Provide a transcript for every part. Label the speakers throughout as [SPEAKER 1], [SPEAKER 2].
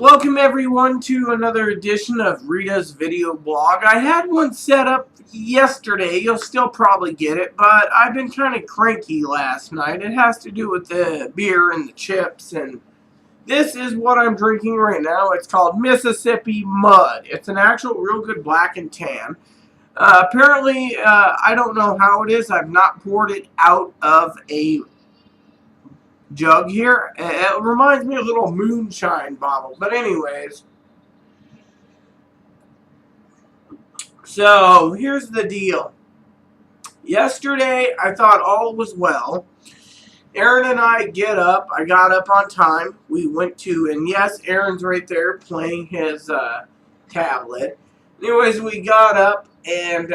[SPEAKER 1] Welcome everyone to another edition of Rita's video blog. I had one set up yesterday. You'll still probably get it, but I've been kind of cranky last night. It has to do with the beer and the chips, and this is what I'm drinking right now. It's called Mississippi Mud. It's an actual real good black and tan. Apparently, I don't know how it is. I've not poured it out of a jug here. It reminds me of a little moonshine bottle. But anyways, so here's the deal. Yesterday, I thought all was well. Aaron and I get up. I got up on time. We went to, and yes, Aaron's right there playing his tablet. Anyways, we got up and,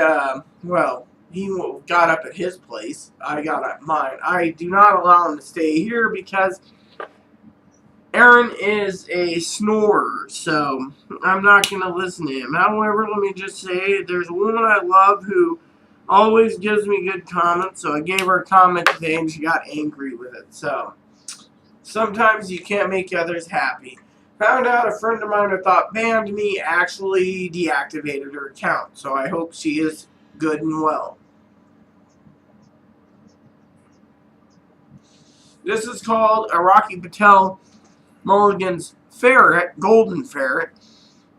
[SPEAKER 1] well, he got up at his place. I got up at mine. I do not allow him to stay here because Aaron is a snorer, so I'm not going to listen to him. However, let me just say, there's a woman I love who always gives me good comments, so I gave her a comment today and she got angry with it. So sometimes you can't make others happy. Found out a friend of mine who thought banned me actually deactivated her account, so I hope she is good and well. This is called a Rocky Patel Mulligan's Ferret, Golden Ferret.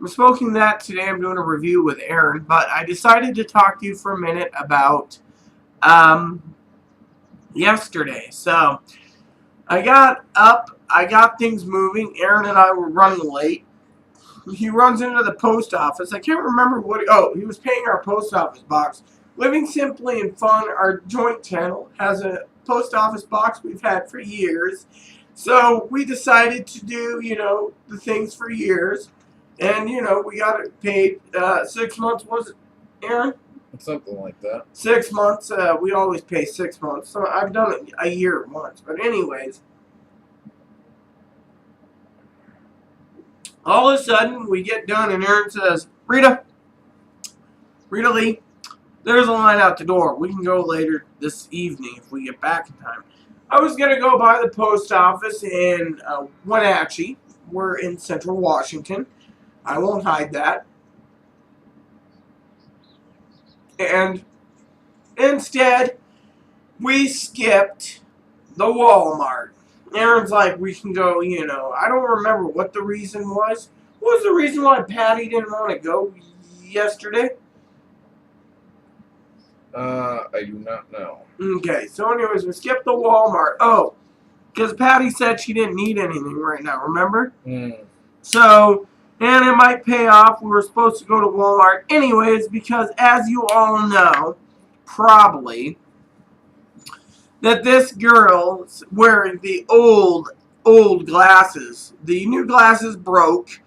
[SPEAKER 1] I'm smoking that today. I'm doing a review with Aaron, but I decided to talk to you for a minute about yesterday. So I got up, I got things moving. Aaron and I were running late. He runs into the post office. I can't remember what. He was paying our post office box. Living Simply and Fun, our joint channel, has a post office box we've had for years. So we decided to do, the things for years. And, we got it paid 6 months, was it, Aaron?
[SPEAKER 2] Something like that.
[SPEAKER 1] 6 months. We always pay 6 months. So I've done it a year once. But anyways, all of a sudden we get done and Aaron says, Rita Lee, there's a line out the door. We can go later this evening if we get back in time. I was going to go by the post office in Wenatchee. We're in central Washington. I won't hide that. And instead, we skipped the Walmart. Aaron's like, we can go, I don't remember what the reason was. What was the reason why Patty didn't want to go yesterday?
[SPEAKER 2] I do not know.
[SPEAKER 1] Okay, so anyways, we skipped the Walmart. Oh, because Patty said she didn't need anything right now, remember? So, and it might pay off. We were supposed to go to Walmart anyways because, as you all know, probably, that this girl's wearing the old glasses. The new glasses broke,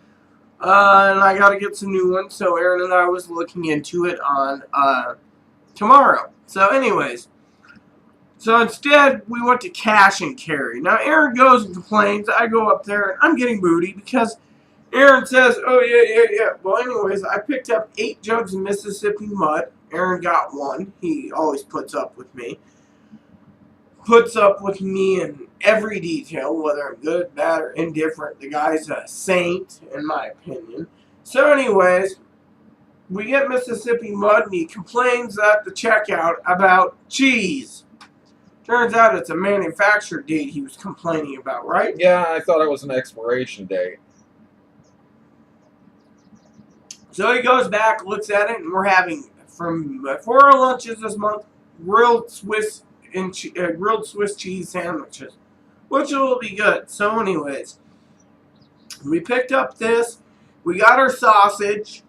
[SPEAKER 1] and I got to get some new ones, so Aaron and I was looking into it on tomorrow. So anyways, so instead we went to cash and carry. Now Aaron goes and complains. I go up there and I'm getting moody because Aaron says, oh yeah. Well anyways, I picked up 8 jugs of Mississippi Mud. Aaron got one. He always puts up with me. Puts up with me in every detail, whether I'm good, bad, or indifferent. The guy's a saint, in my opinion. So anyways, we get Mississippi Mud, and he complains at the checkout about cheese. Turns out it's a manufacturer date he was complaining about, right?
[SPEAKER 2] Yeah, I thought it was an expiration date.
[SPEAKER 1] So he goes back, looks at it, and we're having, for our lunches this month, grilled Swiss cheese sandwiches, which will be good. So anyways, we picked up this. We got our sausage.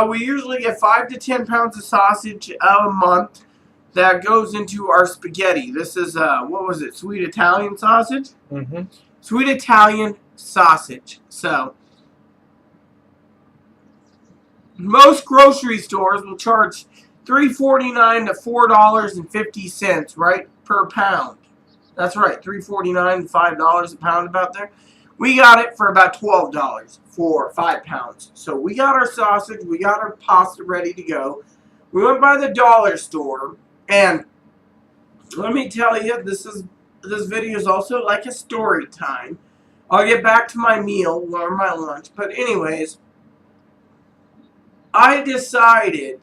[SPEAKER 1] We usually get 5 to 10 pounds of sausage a month that goes into our spaghetti. This is, what was it, sweet Italian sausage?
[SPEAKER 2] Mm-hmm.
[SPEAKER 1] Sweet Italian sausage. So, most grocery stores will charge $3.49 to $4.50, right, per pound. That's right, $3.49 to $5 a pound about there. We got it for about $12 for 5 pounds. So we got our sausage, we got our pasta ready to go. We went by the dollar store, and let me tell you, this video is also like a story time. I'll get back to my meal or my lunch. But anyways, I decided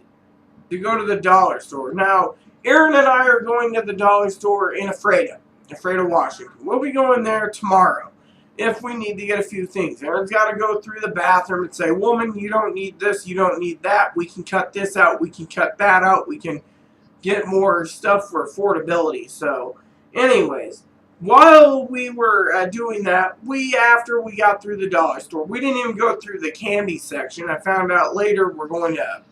[SPEAKER 1] to go to the dollar store. Now, Aaron and I are going to the dollar store in Ephrata, Washington. We'll be going there tomorrow if we need to get a few things. Aaron's got to go through the bathroom and say, woman, you don't need this, you don't need that. We can cut this out, we can cut that out, we can get more stuff for affordability. So, anyways, while we were doing that, after we got through the dollar store, we didn't even go through the candy section. I found out later we're going to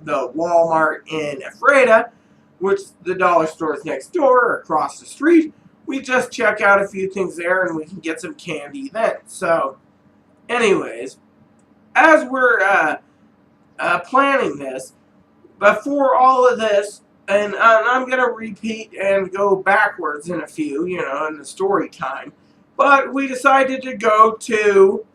[SPEAKER 1] the Walmart in Ephrata, which the dollar store is next door or across the street. We just check out a few things there and we can get some candy then. So, anyways, as we're planning this, before all of this, and I'm going to repeat and go backwards in a few, in the story time, but we decided to go to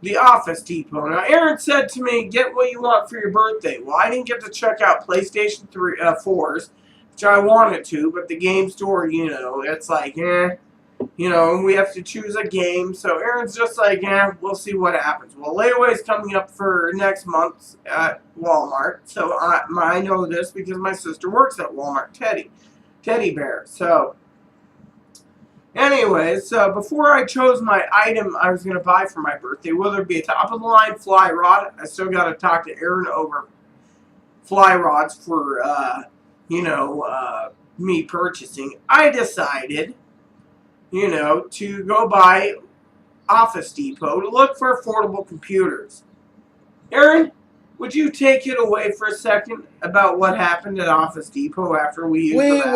[SPEAKER 1] the Office Depot. Now, Aaron said to me, get what you want for your birthday. Well, I didn't get to check out PlayStation 4s, which I wanted to, but the game store, it's like, we have to choose a game. So Aaron's just like, we'll see what happens. Well, layaway's coming up for next month at Walmart. So I know this because my sister works at Walmart, Teddy Bear. So, anyways, so before I chose my item I was going to buy for my birthday, whether it be a top-of-the-line fly rod, I still got to talk to Aaron over fly rods for, me purchasing. I decided, to go by Office Depot to look for affordable computers. Aaron, would you take it away for a second about what happened at Office Depot after we used the bathroom?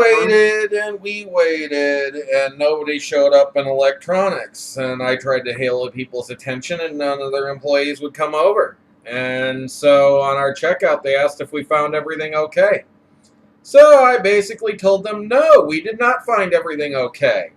[SPEAKER 2] We waited, and nobody showed up in electronics. And I tried to hail people's attention, and none of their employees would come over. And so on our checkout, they asked if we found everything okay. So I basically told them, no, we did not find everything okay.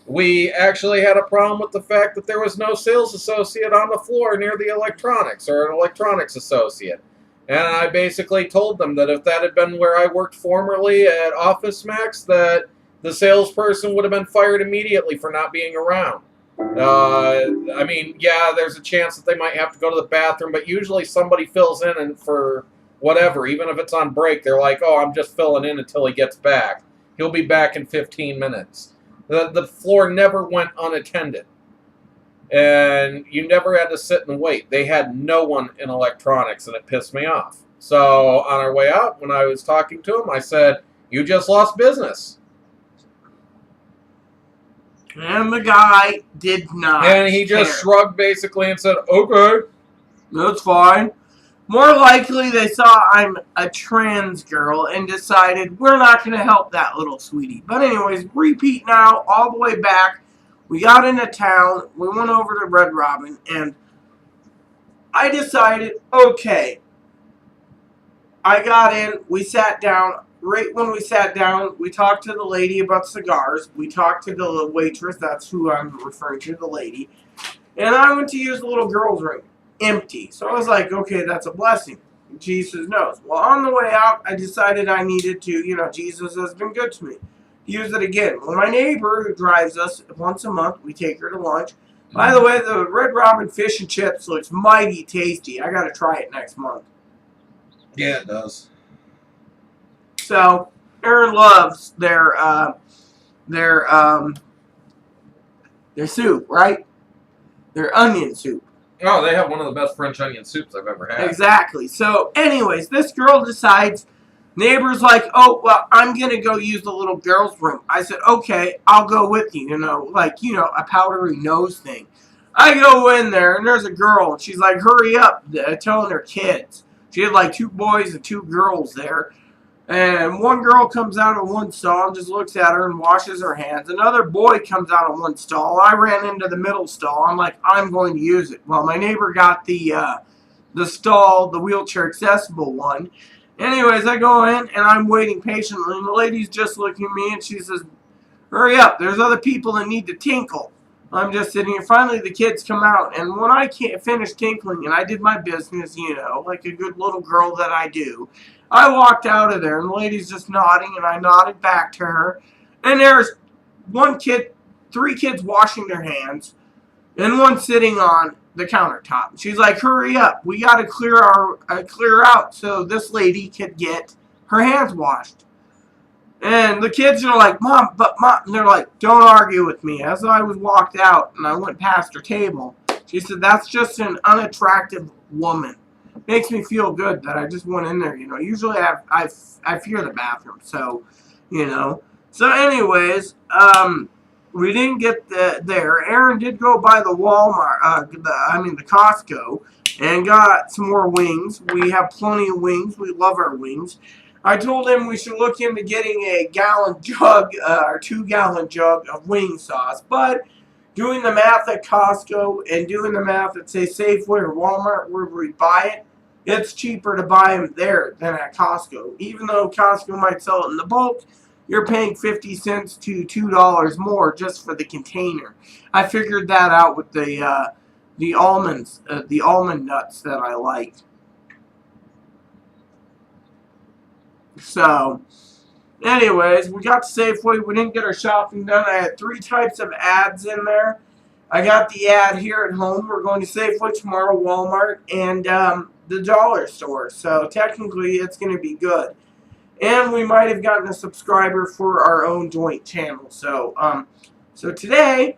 [SPEAKER 2] We actually had a problem with the fact that there was no sales associate on the floor near the electronics, or an electronics associate. And I basically told them that if that had been where I worked formerly at Office Max, that the salesperson would have been fired immediately for not being around. I mean, yeah, there's a chance that they might have to go to the bathroom, but usually somebody fills in and for whatever, even if it's on break, they're like, oh, I'm just filling in until he gets back. He'll be back in 15 minutes. The floor never went unattended. And you never had to sit and wait. They had no one in electronics, and it pissed me off. So on our way out, when I was talking to him, I said, you just lost business.
[SPEAKER 1] And the guy did not
[SPEAKER 2] And he just shrugged basically and said, okay.
[SPEAKER 1] That's fine. More likely they saw I'm a trans girl and decided we're not going to help that little sweetie. But anyways, repeat now, all the way back. We got into town. We went over to Red Robin, and I decided, okay. I got in. We sat down. Right when we sat down, we talked to the lady about cigars. We talked to the waitress. That's who I'm referring to, the lady. And I went to use the little girl's room. Empty. So I was like, okay, that's a blessing. Jesus knows. Well, on the way out, I decided I needed to, Jesus has been good to me. Use it again. Well, my neighbor who drives us once a month, we take her to lunch. By the way, the Red Robin fish and chips looks mighty tasty. I got to try it next month.
[SPEAKER 2] Yeah, it does.
[SPEAKER 1] So, Aaron loves their soup, right? Their onion soup.
[SPEAKER 2] Oh, they have one of the best French onion soups I've ever had.
[SPEAKER 1] Exactly. So, anyways, this girl decides, neighbor's like, oh, well, I'm going to go use the little girl's room. I said, okay, I'll go with you, a powdery nose thing. I go in there, and there's a girl, and she's like, hurry up, telling her kids. She had like 2 boys and 2 girls there. And one girl comes out of one stall and just looks at her and washes her hands. Another boy comes out of one stall. I ran into the middle stall. I'm like, I'm going to use it. Well, my neighbor got the stall, the wheelchair accessible one. Anyways, I go in and I'm waiting patiently. And the lady's just looking at me and she says, hurry up. There's other people that need to tinkle. I'm just sitting here. Finally, the kids come out. And when I finished tinkling and I did my business, like a good little girl that I do, I walked out of there, and the lady's just nodding, and I nodded back to her. And there's 3 kids washing their hands, and one sitting on the countertop. She's like, "Hurry up! We got to clear out so this lady could get her hands washed." And the kids are like, "Mom, but Mom," and they're like, "Don't argue with me." As I was walked out and I went past her table, she said, "That's just an unattractive woman." Makes me feel good that I just went in there. Usually I fear the bathroom, so you know. So, anyways, we didn't get there. Aaron did go by the Walmart, the Costco, and got some more wings. We have plenty of wings. We love our wings. I told him we should look into getting a gallon jug, or 2-gallon jug of wing sauce, but doing the math at Costco and doing the math at, say, Safeway or Walmart, where we buy it, it's cheaper to buy them there than at Costco. Even though Costco might sell it in the bulk, you're paying 50 cents to $2 more just for the container. I figured that out with the almonds, the almond nuts that I like. So, anyways, we got to Safeway. We didn't get our shopping done. I had 3 types of ads in there. I got the ad here at home. We're going to Safeway tomorrow, Walmart, and the dollar store. So, technically, it's going to be good. And we might have gotten a subscriber for our own joint channel. So, so today,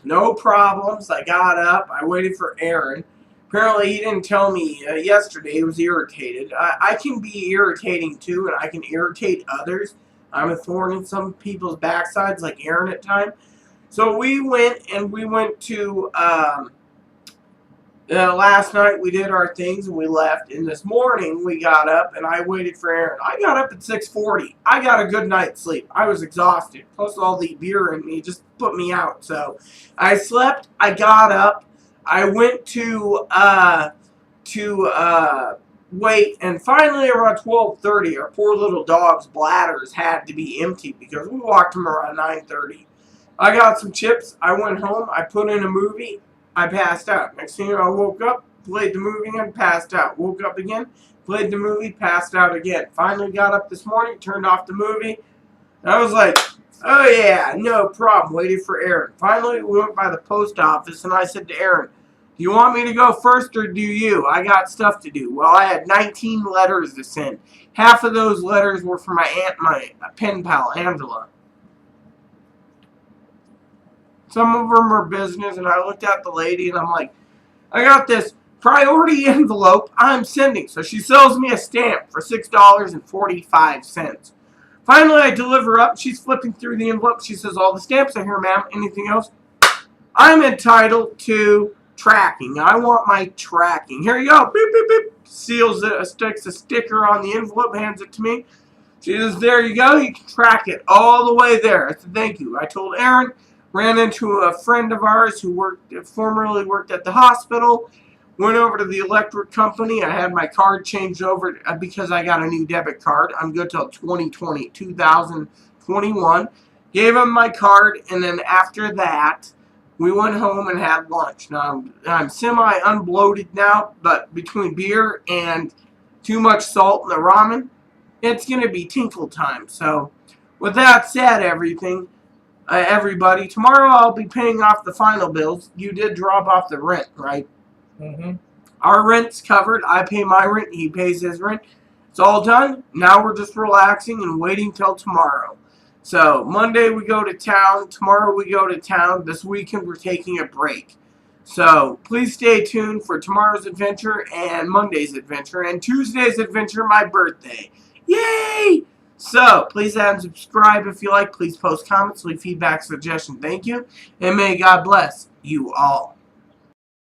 [SPEAKER 1] no problems. I got up. I waited for Aaron. Apparently, he didn't tell me yesterday. He was irritated. I can be irritating too, and I can irritate others. I'm a thorn in some people's backsides, like Aaron at times. So we went to last night. We did our things and we left. And this morning we got up and I waited for Aaron. I got up at 6:40. I got a good night's sleep. I was exhausted. Plus all the beer in me just put me out. So I slept. I got up. I went to wait, and finally around 12:30, our poor little dog's bladders had to be empty because we walked him around 9:30. I got some chips. I went home. I put in a movie. I passed out. Next thing you know, I woke up, played the movie again, passed out. Woke up again, played the movie, passed out again. Finally got up this morning, turned off the movie. And I was like, oh yeah, no problem. Waited for Aaron. Finally, we went by the post office, and I said to Aaron, do you want me to go first or do you? I got stuff to do. Well, I had 19 letters to send. Half of those letters were for my pen pal, Angela. Some of them are business, and I looked at the lady, and I'm like, I got this priority envelope I'm sending. So she sells me a stamp for $6.45. Finally, I deliver up. She's flipping through the envelope. She says, all the stamps are here, ma'am. Anything else? I'm entitled to tracking. I want my tracking. Here you go. Beep, beep, beep. Seals it, sticks a sticker on the envelope, hands it to me. She says, there you go. You can track it all the way there. I said, thank you. I told Aaron, ran into a friend of ours who formerly worked at the hospital, went over to the electric company. I had my card changed over because I got a new debit card. I'm good till 2021. Gave him my card, and then after that, we went home and had lunch. Now, I'm semi-unbloated now, but between beer and too much salt in the ramen, it's going to be tinkle time. So, with that said, everybody, tomorrow I'll be paying off the final bills. You did drop off the rent, right?
[SPEAKER 2] Mm-hmm.
[SPEAKER 1] Our rent's covered. I pay my rent. He pays his rent. It's all done. Now we're just relaxing and waiting till tomorrow. So, Monday we go to town. Tomorrow we go to town. This weekend we're taking a break. So, please stay tuned for tomorrow's adventure and Monday's adventure and Tuesday's adventure, my birthday. Yay! So, please add and subscribe if you like. Please post comments, leave feedback, suggestions. Thank you. And may God bless you all.